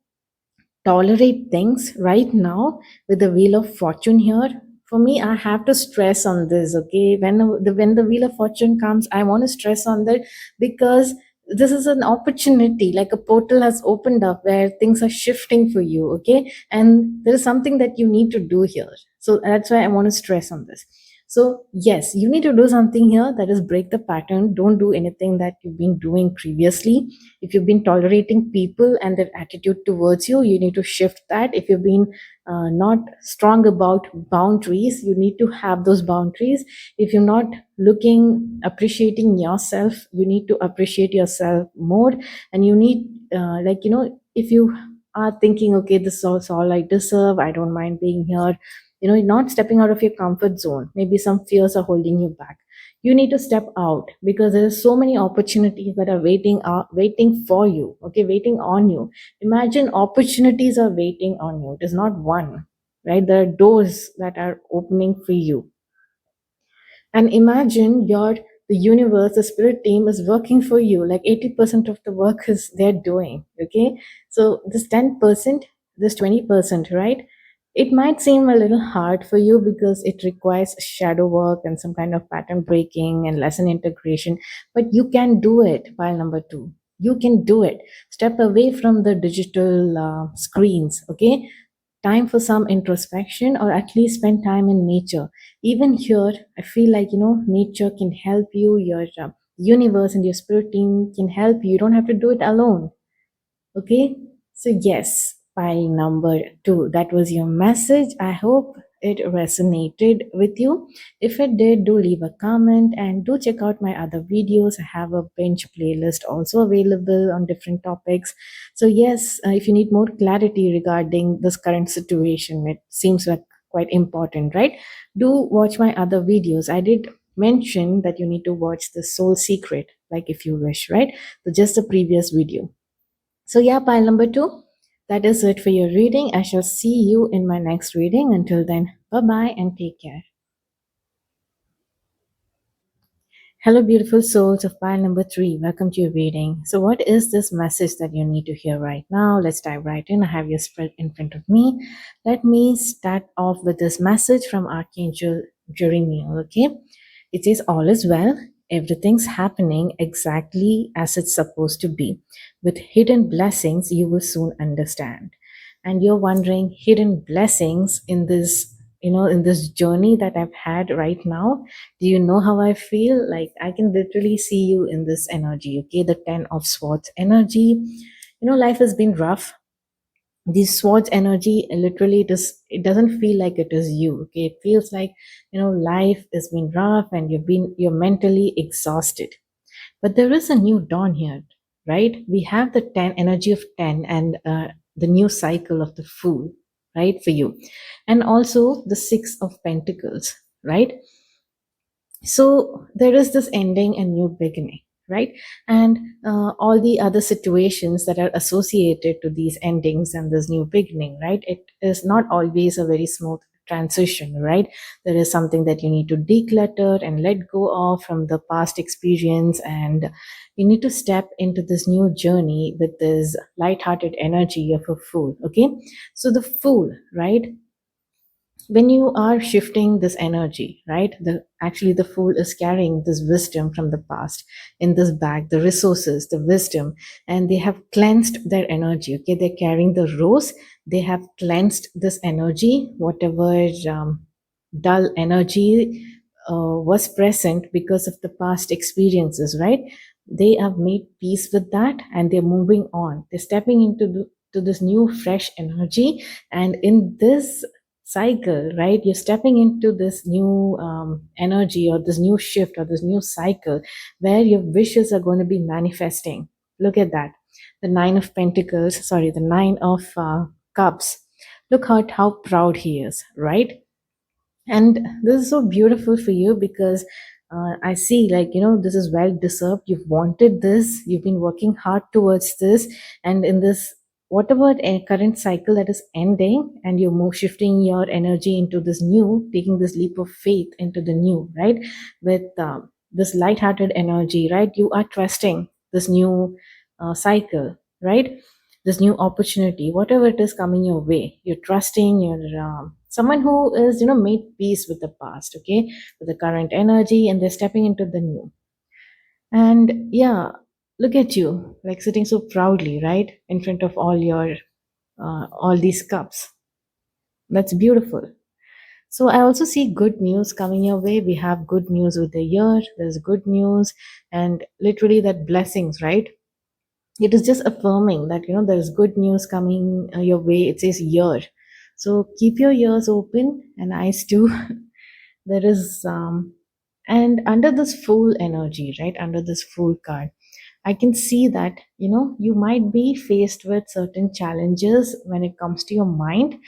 [SPEAKER 1] tolerate things right now with the wheel of fortune here, for me, I have to stress on this. Okay, when the wheel of fortune comes, I want to stress on that, because this is an opportunity, like a portal has opened up where things are shifting for you. Okay, and there is something that you need to do here, so that's why I want to stress on this. So yes, you need to do something here, that is break the pattern. Don't do anything that you've been doing previously. If you've been tolerating people and their attitude towards you, you need to shift that. If you've been not strong about boundaries, you need to have those boundaries. If you're not looking appreciating yourself, you need to appreciate yourself more. And you need if you are thinking, okay, this is all I deserve, I don't mind being here, not stepping out of your comfort zone, maybe some fears are holding you back. You need to step out, because there are so many opportunities that are waiting for you. Okay, waiting on you. Imagine opportunities are waiting on you. It is not one, right? There are doors that are opening for you. And imagine the universe, the spirit team is working for you. Like 80% of the work is they're doing. Okay, so this 10%, this 20%, right, it might seem a little hard for you, because it requires shadow work and some kind of pattern breaking and lesson integration. But you can do it. Pile number 2, you can do it. Step away from the digital screens. Okay, time for some introspection, or at least spend time in nature. Even here, I feel like, nature can help you. Your universe and your spirit team can help you. You don't have to do it alone. Okay, so yes, Pile number two. That was your message. I hope it resonated with you. If it did, do leave a comment and do check out my other videos. I have a bench playlist also available on different topics. So, yes, if you need more clarity regarding this current situation, it seems like quite important, right? Do watch my other videos. I did mention that you need to watch the Soul Secret, like if you wish, right? So, just the previous video. So, yeah, pile number two, that is it for your reading. I shall see you in my next reading. Until then, bye bye and take care. Hello, beautiful souls of pile number three. Welcome to your reading. So, what is this message that you need to hear right now? Let's dive right in. I have your spread in front of me. Let me start off with this message from Archangel Jeremiah. Okay, it says, all is well. Everything's happening exactly as it's supposed to be. With hidden blessings, you will soon understand. And you're wondering, hidden blessings in this, in this journey that I've had right now. Do you know how I feel? Like I can literally see you in this energy. Okay, the 10 of swords energy. Life has been rough. This swords energy, literally, it doesn't feel like it is you. Okay, it feels like, life has been rough and you're mentally exhausted. But there is a new dawn here, right? We have the 10 energy of 10 and the new cycle of the fool, right, for you. And also the 6 of pentacles, right? So there is this ending and new beginning, right? And all the other situations that are associated to these endings and this new beginning, right? It is not always a very smooth transition, right? There is something that you need to declutter and let go of from the past experience, and you need to step into this new journey with this light-hearted energy of a fool. Okay, so the fool, right? When you are shifting this energy, right, the fool is carrying this wisdom from the past in this bag, the resources, the wisdom, and they have cleansed their energy. Okay, they're carrying the rose. They have cleansed this energy, whatever dull energy was present because of the past experiences, right? They have made peace with that and they're moving on. They're stepping into to this new fresh energy, and in this cycle, right, you're stepping into this new energy, or this new shift, or this new cycle where your wishes are going to be manifesting. Look at that, the 9 of pentacles, sorry, the 9 of cups. Look at how proud he is, right? And this is so beautiful for you because I see, like, this is well deserved. You've wanted this, you've been working hard towards this, and in this, whatever current cycle that is ending, and you're more shifting your energy into this new, taking this leap of faith into the new, right? With this light-hearted energy, right? You are trusting this new cycle, right? This new opportunity, whatever it is coming your way, you're trusting. You're someone who is, made peace with the past, okay, with the current energy, and they're stepping into the new. And yeah, look at you, like sitting so proudly, right, in front of all these cups. That's beautiful. So I also see good news coming your way. We have good news with the year. There's good news, and literally that blessings, right? It is just affirming that, there's good news coming your way. It says year, so keep your ears open and eyes too. There is and under this full energy, right, under this full card, I can see that, you might be faced with certain challenges when it comes to your mind.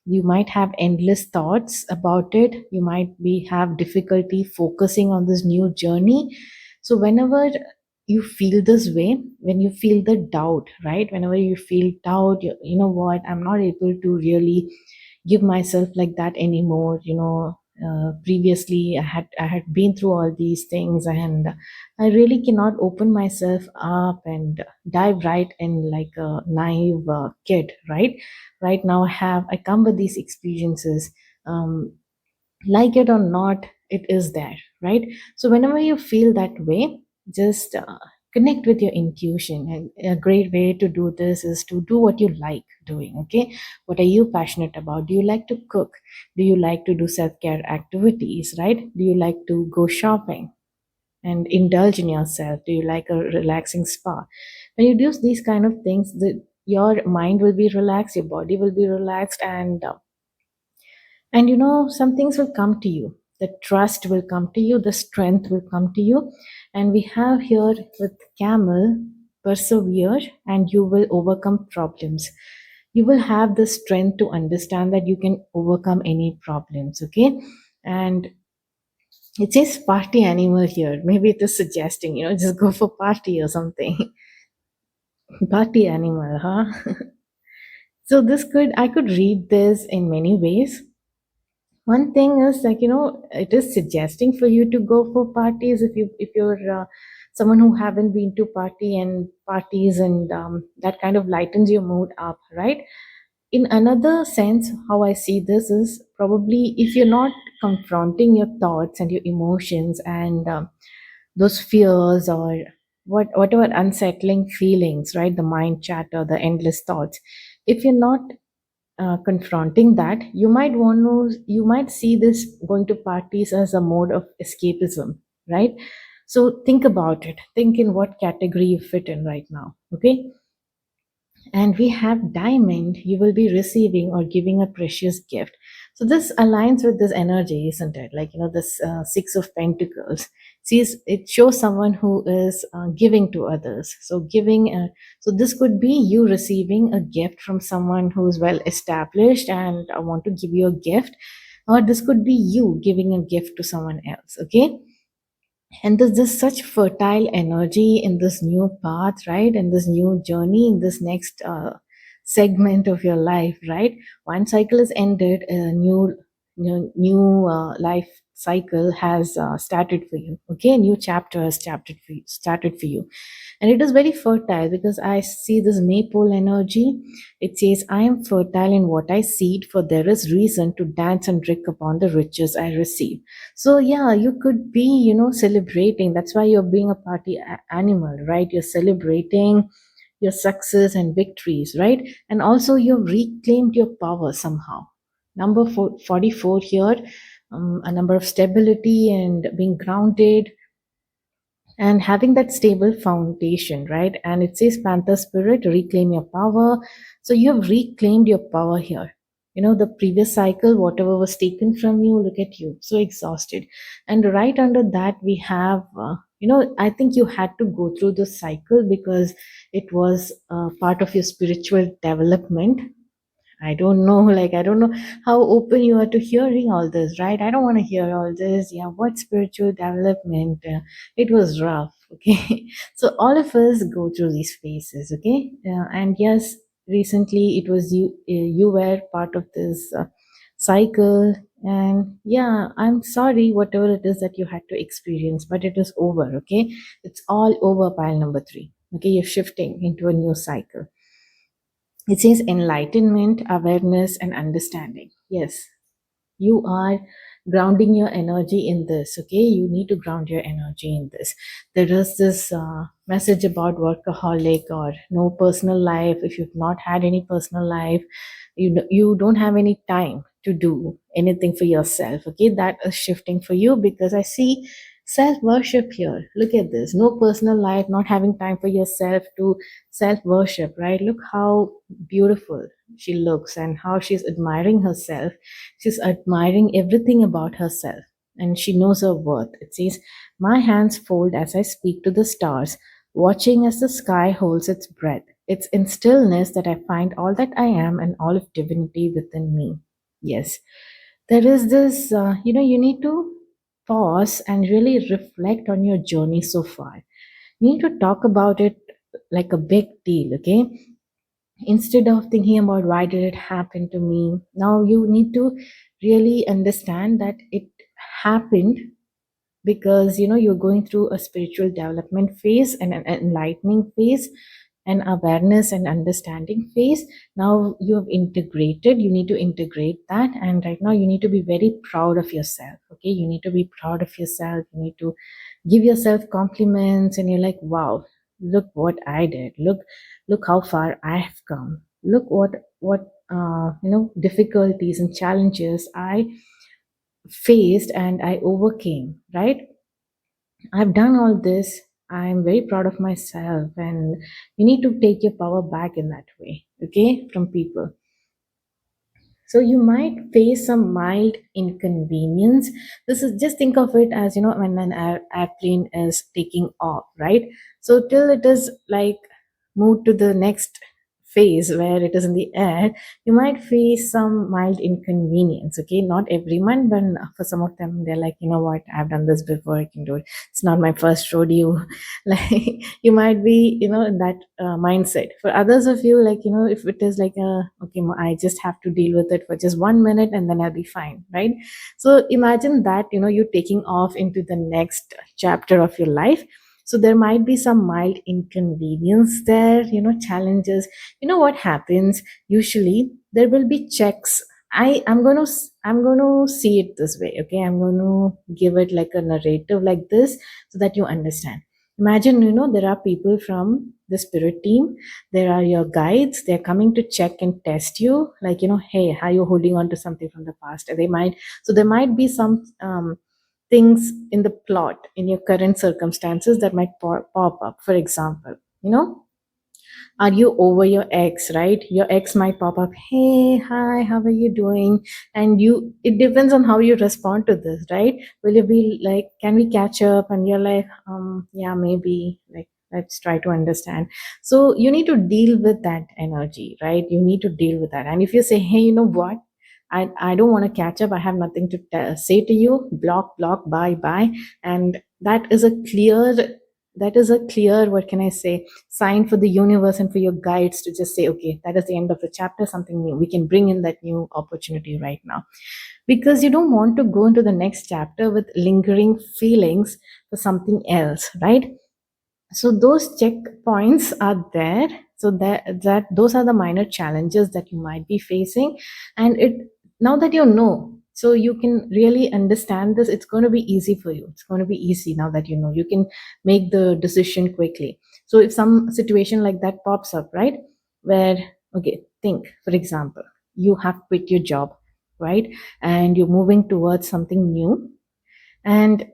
[SPEAKER 1] You might have endless thoughts about it. You might be have difficulty focusing on this new journey. So whenever you feel this way, when you feel the doubt, right, whenever you feel doubt, you know what, I'm not able to really give myself like that anymore. Previously I had been through all these things, and I really cannot open myself up and dive right in like a naive kid, right? Right now I come with these experiences. Like it or not, it is there, right? So whenever you feel that way, just connect with your intuition. And a great way to do this is to do what you like doing. Okay, what are you passionate about? Do you like to cook? Do you like to do self-care activities, right? Do you like to go shopping and indulge in yourself? Do you like a relaxing spa? When you do these kind of things, your mind will be relaxed, your body will be relaxed, and some things will come to you. The trust will come to you, the strength will come to you. And we have here with camel, persevere and you will overcome problems. You will have the strength to understand that you can overcome any problems, okay? And it says party animal here. Maybe it is suggesting, just go for party or something. Party animal, huh? So I could read this in many ways. One thing is, like, it is suggesting for you to go for parties if you're someone who haven't been to parties, and that kind of lightens your mood up, right? In another sense, how I see this is probably if you're not confronting your thoughts and your emotions and those fears or whatever unsettling feelings, right? The mind chatter, the endless thoughts. If you're not confronting that, you might see this going to parties as a mode of escapism, right? So think about it. Think in what category you fit in right now, okay? And we have diamond, you will be receiving or giving a precious gift. So this aligns with this energy, isn't it? Like, this six of pentacles sees, it shows someone who is giving to others. So so this could be you receiving a gift from someone who is well established and want to give you a gift, or this could be you giving a gift to someone else, okay? And there's just such fertile energy in this new path, right? In this new journey, in this next segment of your life, right? One cycle is ended, a new life cycle has started for you, okay? A new chapter has started for you. And it is very fertile because I see this maypole energy. It says, I am fertile in what I seed, for there is reason to dance and drink upon the riches I receive. So yeah, you could be, celebrating. That's why you're being a party animal, right? You're celebrating your success and victories, right? And also you've reclaimed your power somehow. Number 44 here, a number of stability and being grounded and having that stable foundation, right? And it says, Panther Spirit, reclaim your power. So you have reclaimed your power here. The previous cycle, whatever was taken from you, look at you, so exhausted. And right under that, we have, I think you had to go through this cycle because it was part of your spiritual development. I don't know, like, I don't know how open you are to hearing all this, right? I don't want to hear all this. Yeah, what spiritual development? It was rough, okay? So, all of us go through these phases, okay? And yes, recently it was you were part of this cycle. And yeah, I'm sorry, whatever it is that you had to experience, but it is over, okay? It's all over, pile number three, okay? You're shifting into a new cycle. It says enlightenment, awareness, and understanding. Yes, you are grounding your energy in this, okay? You need to ground your energy in this. There is this message about workaholic or no personal life. If you've not had any personal life, you don't have any time to do anything for yourself, okay? That is shifting for you because I see self worship here. Look at this, no personal life, not having time for yourself to self worship, right? Look how beautiful she looks and how she's admiring herself. She's admiring everything about herself and she knows her worth. It says, my hands fold as I speak to the stars, watching as the sky holds its breath. It's in stillness that I find all that I am and all of divinity within me. Yes, there is this, you need to pause and really reflect on your journey so far. You need to talk about it like a big deal, okay? Instead of thinking about why did it happen to me, now you need to really understand that it happened because you're going through a spiritual development phase and an enlightening phase, an awareness and understanding phase. Now you have integrated, you need to integrate that, and right now you need to be very proud of yourself, okay? You need to be proud of yourself. You need to give yourself compliments and you're like, wow, look what I did. Look how far I have come. Look what difficulties and challenges I faced and I overcame, right? I've done all this I'm very proud of myself. And you need to take your power back in that way, okay, from people. So you might face some mild inconvenience. This is, just think of it as, when an airplane is taking off, right? So till it is like moved to the next phase where it is in the air, you might face some mild inconvenience. Okay, not everyone, but for some of them, they're like, you know what, I've done this before, I can do it. It's not my first rodeo. Like, you might be, in that mindset. For others of you, like, if it is like okay, I just have to deal with it for just 1 minute and then I'll be fine, right? So imagine that, you taking off into the next chapter of your life. So there might be some mild inconvenience there, challenges. You know what happens usually? There will be checks. I'm going to see it this way, okay? I'm going to give it like a narrative like this, so that you understand. Imagine, there are people from the spirit team. There are your guides. They're coming to check and test you, like, hey, are you holding on to something from the past? So there might be some things in the plot in your current circumstances that might pop up. For example, are you over your ex, right? Your ex might pop up, hey, hi, how are you doing? And it depends on how you respond to this, right? Will you be like, can we catch up? And you're like, yeah, maybe, like, let's try to understand. So you need to deal with that energy, right? You need to deal with that. And if you say, hey, you know what, I don't want to catch up, I have nothing to say to you, block, bye bye. And that is a clear, what can I say, sign for the universe and for your guides to just say, okay, that is the end of the chapter, something new, we can bring in that new opportunity right now. Because you don't want to go into the next chapter with lingering feelings for something else, right? So those checkpoints are there. So that those are the minor challenges that you might be facing. And it now that you know, so you can really understand this, it's going to be easy for you. It's going to be easy now that you know, you can make the decision quickly. So if some situation like that pops up, right, where, okay, think, for example, you have quit your job, right, and you're moving towards something new. And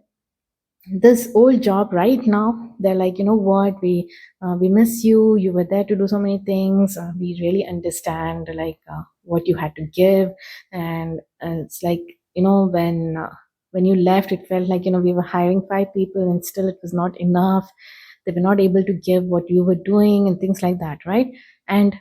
[SPEAKER 1] this old job right now, they're like, you know what, we miss you, you were there to do so many things, we really understand, like, what you had to give. And it's like, when you left, it felt like, we were hiring five people and still it was not enough. They were not able to give what you were doing and things like that, right? And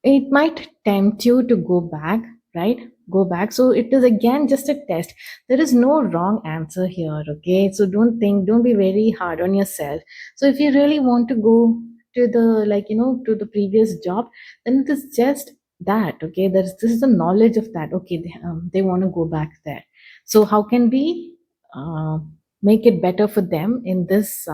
[SPEAKER 1] it might tempt you to go back, right? Go back. So it is again just a test. There is no wrong answer here, okay? So don't be very hard on yourself. So if you really want to go to the, like, to the previous job, then it is just that, okay? This is the knowledge of that, okay? They want to go back there. So how can we uh, make it better for them in this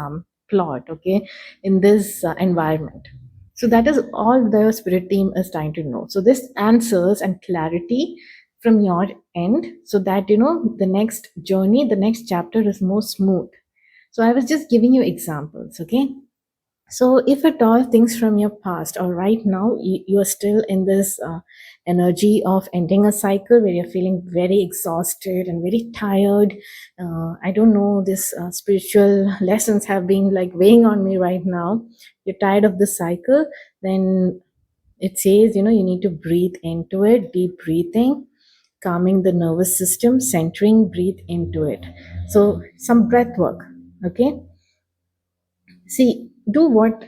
[SPEAKER 1] plot, okay? In this environment. So that is all the spirit team is trying to know. So this answers and clarity from your end, so that the next journey, the next chapter is more smooth. So I was just giving you examples, okay? So, if at all things from your past or right now, you are still in this energy of ending a cycle where you're feeling very exhausted and very tired. I don't know, this spiritual lessons have been like weighing on me right now. You're tired of the cycle, then it says, you need to breathe into it, deep breathing, calming the nervous system, centering, breathe into it. So, some breath work, okay? See, do what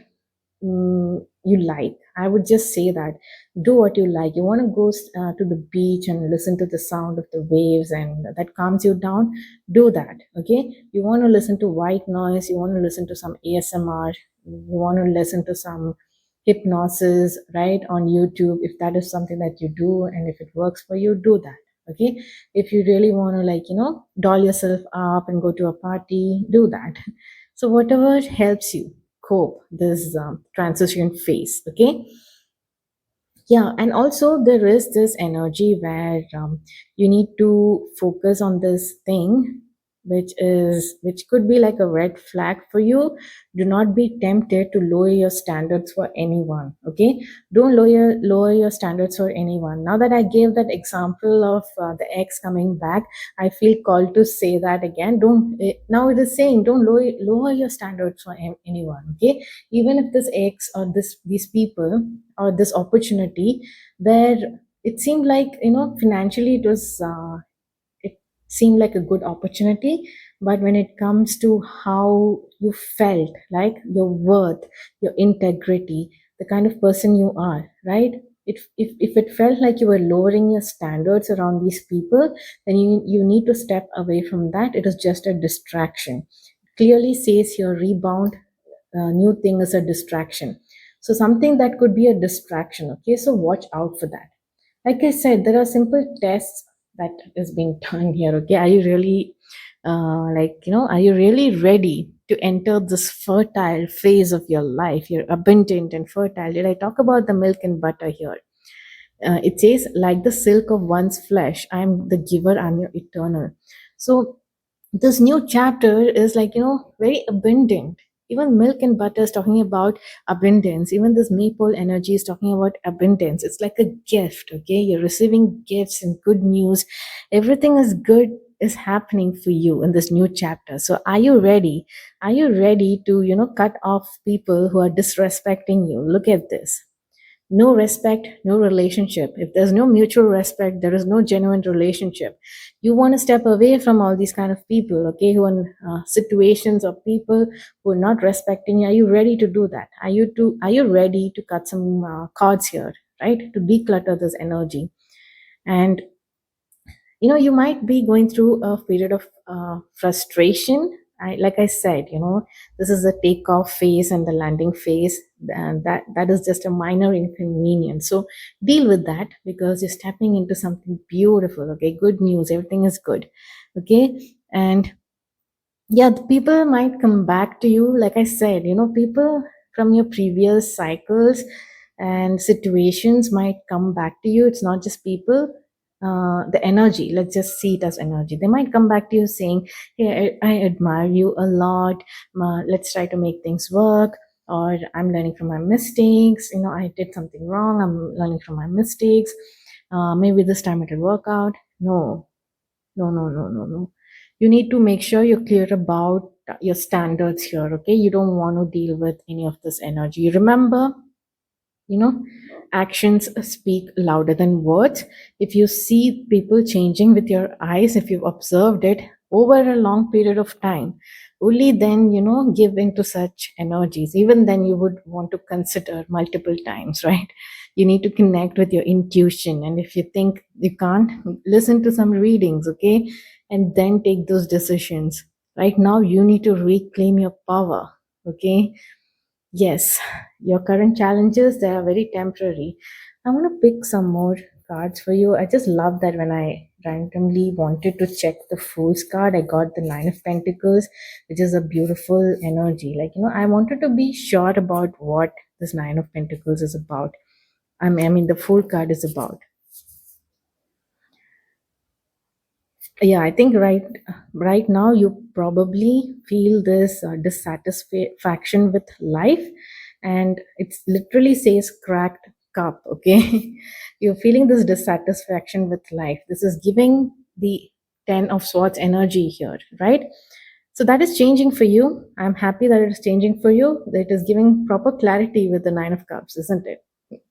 [SPEAKER 1] you like. I would just say that, do what you like. You want to go to the beach and listen to the sound of the waves, and that calms you down, do that, okay? You want to listen to white noise, you want to listen to some ASMR, you want to listen to some hypnosis, right, on YouTube. If that is something that you do and if it works for you, do that, okay? If you really want to, like, doll yourself up and go to a party, do that. So whatever helps you cope this transition phase, okay? Yeah, and also there is this energy where you need to focus on this thing which could be like a red flag for you. Do not be tempted to lower your standards for anyone. Okay, don't lower your standards for anyone. Now that I gave that example of the ex coming back, I feel called to say that again. Don't now it is saying don't lower your standards for anyone. Okay, even if this ex or these people or this opportunity where it seemed like, financially it seemed like a good opportunity, but when it comes to how you felt, like your worth, your integrity, the kind of person you are, right? If it felt like you were lowering your standards around these people, then you need to step away from that. It is just a distraction. Clearly says your rebound new thing is a distraction. So something that could be a distraction. Okay, so watch out for that. Like I said, there are simple tests that is being done here. Okay, are you really are you really ready to enter this fertile phase of your life? You're abundant and fertile. Did I talk about the milk and butter here? It says, like the silk of one's flesh, I'm the giver, I'm your eternal. So this new chapter is like, very abundant. Even milk and butter is talking about abundance. Even this maple energy is talking about abundance. It's like a gift. Okay, you're receiving gifts and good news. Everything is good is happening for you in this new chapter. So are you ready? Are you ready to, cut off people who are disrespecting you? Look at this. No respect, no relationship. If there's no mutual respect, there is no genuine relationship. You want to step away from all these kind of people, okay, who are in situations of people who are not respecting you. Are you ready to do that? Are you ready to cut some cords here, right, to declutter this energy? And you might be going through a period of frustration. Like I said, this is the takeoff phase and the landing phase, and that is just a minor inconvenience. So deal with that, because you're stepping into something beautiful. Okay, good news, everything is good. Okay, and yeah, the people might come back to you. Like I said, people from your previous cycles and situations might come back to you. It's not just people. The energy, let's just see it as energy. They might come back to you saying, hey, I admire you a lot. Let's try to make things work. Or I'm learning from my mistakes. I did something wrong, I'm learning from my mistakes. Maybe this time it will work out. No, no, no, no, no, no. You need to make sure you're clear about your standards here. Okay, you don't want to deal with any of this energy. Remember, you know actions speak louder than words. If you see people changing with your eyes, if you've observed it over a long period of time, only then give into such energies. Even then you would want to consider multiple times, right? You need to connect with your intuition, and if you think you can't, listen to some readings, okay, and then take those decisions. Right now you need to reclaim your power. Okay. Yes, your current challenges, they are very temporary. I want to pick some more cards for you. I just love that when I randomly wanted to check the Fool's card, I got the Nine of Pentacles, which is a beautiful energy. Like, I wanted to be sure about what this Nine of Pentacles is about. I mean, the Fool card is about. Yeah, I think right now you probably feel this dissatisfaction with life, and it literally says cracked cup. Okay, you're feeling this dissatisfaction with life. This is giving the 10 of swords energy here, right? So that is changing for you. I'm happy that it is changing for you. That it is giving proper clarity with the 9 of cups, isn't it?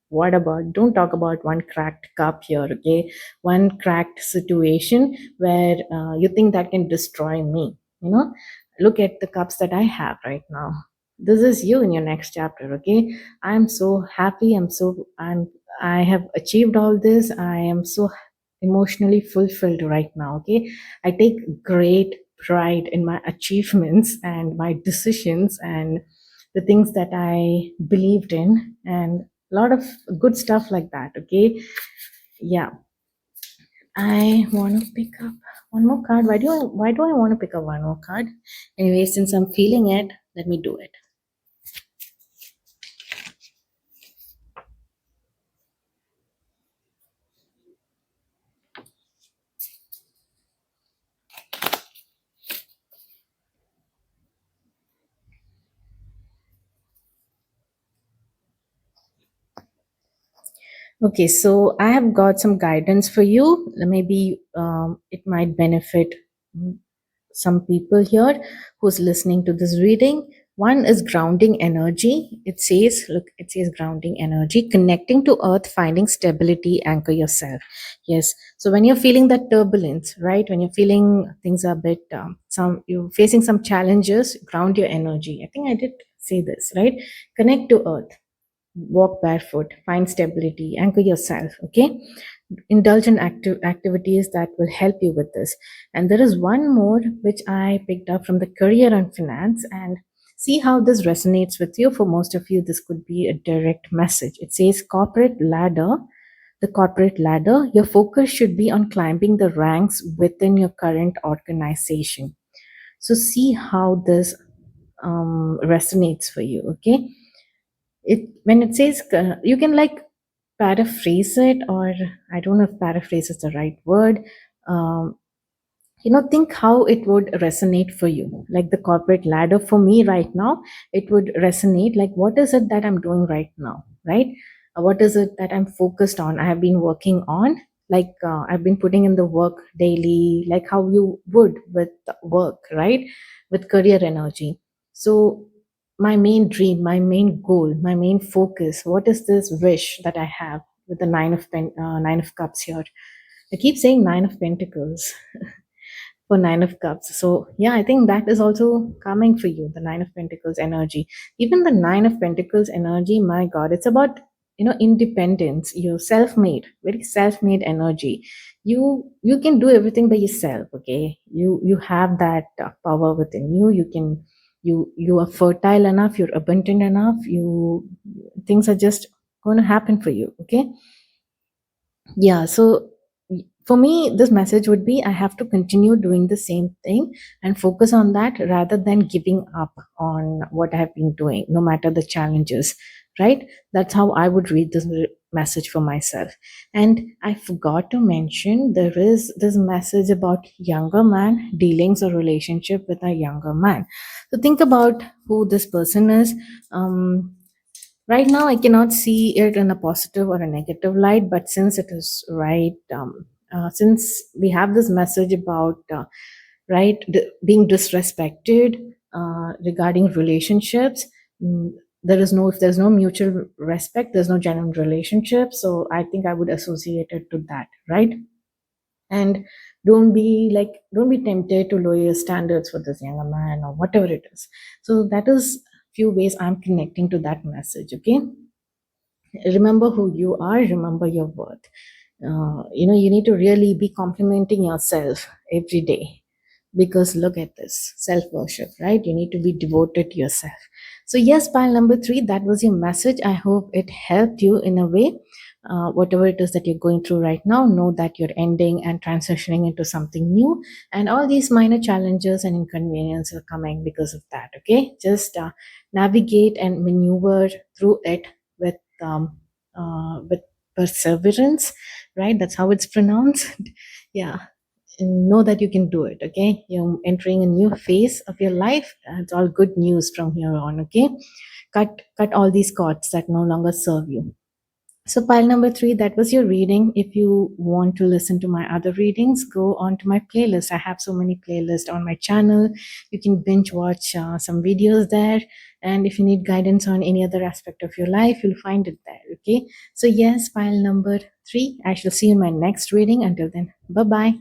[SPEAKER 1] What about, don't talk about one cracked cup here, okay? One cracked situation where you think that can destroy me. Look at the cups that I have right now. This is you in your next chapter. Okay, I'm so happy. I have achieved all this. I am so emotionally fulfilled right now. Okay, I take great pride in my achievements and my decisions and the things that I believed in, and a lot of good stuff like that. Okay, yeah, I want to pick up one more card. Why do I want to pick up one more card? Anyway, since I'm feeling it, let me do it. Okay, so I have got some guidance for you. Maybe it might benefit mm, some people here who's listening to this reading. One is grounding energy. It says, look, it says grounding energy, connecting to earth, finding stability, anchor yourself. Yes. So when you're feeling that turbulence, right? When you're feeling things are a bit, you're facing some challenges, ground your energy. I think I did say this, right? Connect to earth, walk barefoot, find stability, anchor yourself. Okay, indulge in activities that will help you with this. And there is one more which I picked up from the career and finance, and see how this resonates with you. For most of you, this could be a direct message. It says corporate ladder. The corporate ladder, your focus should be on climbing the ranks within your current organization. So see how this resonates for you. Okay, it when it says you can like paraphrase it, or I don't know if paraphrase is the right word. um, think how it would resonate for you. Like the corporate ladder for me right now, it would resonate like, what is it that I'm doing right now, right? What is it that I'm focused on, I have been working on, like I've been putting in the work daily, like how you would with work, right? With career energy. So my main dream, my main goal, my main focus, what is this wish that I have with the nine of cups here? I keep saying nine of pentacles for nine of cups. So yeah, I think that is also coming for you, the nine of pentacles energy. Even the nine of pentacles energy, my god, it's about independence. You're self-made, very self-made energy. You can do everything by yourself. Okay, you have that power within you. You can, you are fertile enough, you're abundant enough, you, things are just going to happen for you. Okay, yeah, so for me, this message would be I have to continue doing the same thing and focus on that rather than giving up on what I have been doing, no matter the challenges, right? That's how I would read this message for myself. And I forgot to mention there is this message about younger man, dealings or relationship with a younger man. So think about who this person is. Right now, I cannot see it in a positive or a negative light, but since it is right, since we have this message about right being disrespected regarding relationships, mm, there is no, if there's no mutual respect, there's no genuine relationship. So I think I would associate it to that, right? And don't be tempted to lower your standards for this younger man or whatever it is. So that is few ways I'm connecting to that message. Okay, remember who you are, remember your worth. You need to really be complimenting yourself every day, because look at this self worship, right? You need to be devoted to yourself. So yes, pile number 3, that was your message. I hope it helped you in a way. Whatever it is that you're going through right now, know that you're ending and transitioning into something new, and all these minor challenges and inconvenience are coming because of that. Okay, just navigate and maneuver through it with with perseverance, right? That's how it's pronounced. Yeah, and know that you can do it. Okay, you're entering a new phase of your life. It's all good news from here on. Okay, cut all these cords that no longer serve you. So, pile number 3, that was your reading. If you want to listen to my other readings, go on to my playlist. I have so many playlists on my channel. You can binge watch some videos there. And if you need guidance on any other aspect of your life, you'll find it there. Okay. So, yes, pile number 3. I shall see you in my next reading. Until then, bye bye.